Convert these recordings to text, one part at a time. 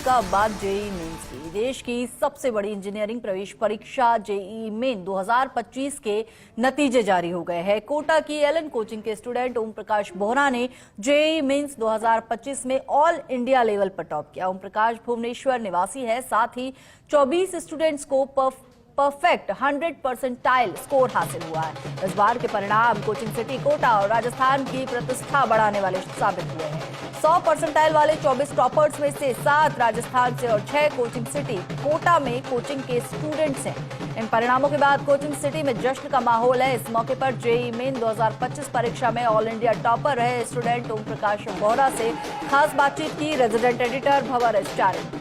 का बात JEE mains की। देश की सबसे बड़ी इंजीनियरिंग प्रवेश परीक्षा जेईई मेन 2025 के नतीजे जारी हो गए हैं। कोटा की एलन कोचिंग के स्टूडेंट ओम प्रकाश बोहरा ने जेईई मेंस 2025 में ऑल इंडिया लेवल पर टॉप किया। ओम प्रकाश भुवनेश्वर निवासी है, साथ ही 24 स्टूडेंट्स को परफेक्ट 100% स्कोर हासिल हुआ है। इस बार के परिणाम कोचिंग सिटी कोटा और राजस्थान की प्रतिष्ठा बढ़ाने वाले साबित हुए हैं। 100% वाले 24 टॉपर्स में से 7 राजस्थान से और 6 कोचिंग सिटी कोटा में कोचिंग के स्टूडेंट्स हैं। इन परिणामों के बाद कोचिंग सिटी में जश्न का माहौल है। इस मौके पर जेईई मेन 2025 परीक्षा में ऑल इंडिया टॉपर रहे स्टूडेंट ओम प्रकाश बोहरा से खास बातचीत की रेजिडेंट एडिटर भवर स्टारिन।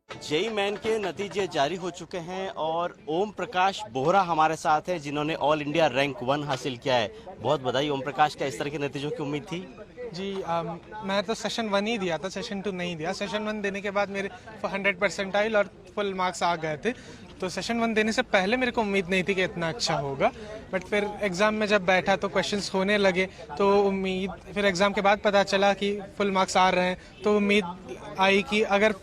जेईई मेन के नतीजे जारी हो चुके हैं और ओम प्रकाश बोहरा हमारे साथ हैं जिन्होंने ऑल इंडिया रैंक 1 हासिल किया है। बहुत बधाई ओम प्रकाश, क्या इस तरह के नतीजों की उम्मीद थी? जी मैं तो सेशन 1 ही दिया था, सेशन 2 नहीं दिया। सेशन 1 देने के बाद मेरे 100% और फुल मार्क्स आ गए थे, तो सेशन 1 देने से पहले मेरे को उम्मीद नहीं थी कि इतना अच्छा होगा। बट फिर एग्ज़ाम में जब बैठा तो क्वेश्चंस होने लगे तो उम्मीद, फिर एग्ज़ाम के बाद पता चला कि फुल मार्क्स आ रहे हैं तो उम्मीद आई कि अगर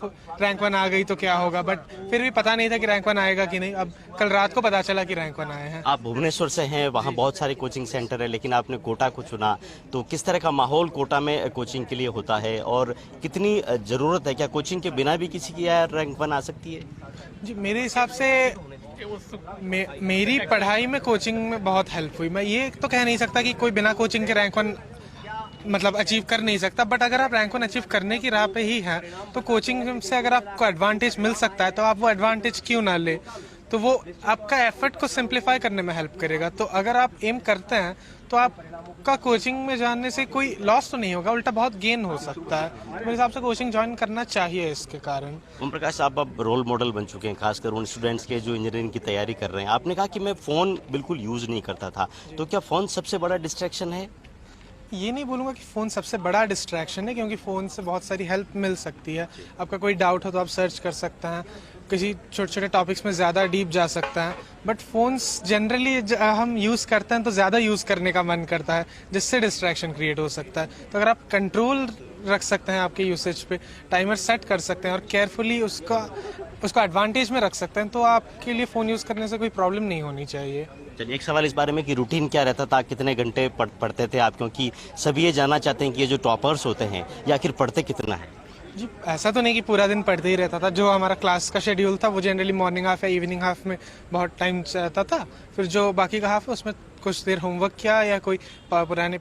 रैंक 1 आ गई तो क्या होगा। बट फिर भी पता नहीं था कि रैंक 1 आएगा कि नहीं। अब कल रात को पता चला कि रैंक 1 आए हैं। आप भुवनेश्वर से हैं, वहाँ बहुत सारे कोचिंग सेंटर है, लेकिन आपने कोटा को चुना, तो किस तरह का माहौल कोटा में कोचिंग के लिए होता है और कितनी ज़रूरत है? क्या कोचिंग के बिना भी किसी की रैंक 1 आ सकती है? जी मेरे हिसाब से मेरी पढ़ाई में कोचिंग में बहुत हेल्प हुई। मैं ये तो कह नहीं सकता कि कोई बिना कोचिंग के रैंक 1 मतलब अचीव कर नहीं सकता। बट अगर आप रैंक 1 अचीव करने की राह पे ही हैं तो कोचिंग से अगर आपको एडवांटेज मिल सकता है तो आप वो एडवांटेज क्यों ना ले। तो वो आपका एफर्ट को सिंप्लीफाई करने में हेल्प करेगा। तो अगर आप एम करते हैं तो आपका कोचिंग में जाने से कोई लॉस तो नहीं होगा, उल्टा बहुत गेन हो सकता है। तो मेरे हिसाब से कोचिंग ज्वाइन करना चाहिए इसके कारण। ओम प्रकाश, आप अब रोल मॉडल बन चुके हैं, खासकर उन स्टूडेंट्स के जो इंजीनियरिंग की तैयारी कर रहे हैं। आपने कहा कि मैं फ़ोन बिल्कुल यूज़ नहीं करता था, तो क्या फ़ोन सबसे बड़ा डिस्ट्रैक्शन है? ये नहीं बोलूँगा कि फ़ोन सबसे बड़ा डिस्ट्रैक्शन है, क्योंकि फ़ोन से बहुत सारी हेल्प मिल सकती है। आपका कोई डाउट हो तो आप सर्च कर सकते हैं, किसी छोटे छोटे टॉपिक्स में ज़्यादा डीप जा सकते हैं। बट फ़ोन्स जनरली हम यूज़ करते हैं तो ज़्यादा यूज़ करने का मन करता है, जिससे डिस्ट्रैक्शन क्रिएट हो सकता है। तो अगर आप कंट्रोल रख सकते हैं आपके यूसेज पे, टाइमर सेट कर सकते हैं और केयरफुली उसको एडवांटेज में रख सकते हैं, तो आपके लिए फ़ोन यूज़ करने से कोई प्रॉब्लम नहीं होनी चाहिए। चलिए, एक सवाल इस बारे में कि रूटीन क्या रहता था, कितने घंटे पढ़ते थे आप? क्योंकि सभी ये जानना चाहते हैं कि ये जो टॉपर्स होते हैं ये आखिर पढ़ते कितना है? जी ऐसा तो नहीं कि पूरा दिन पढ़ते ही रहता था। जो हमारा क्लास का शेड्यूल था वो जनरली मॉर्निंग हाफ या इवनिंग हाफ में बहुत टाइम रहता था। फिर जो बाकी का हाफ है उसमें कुछ देर होमवर्क किया या कोई पुराने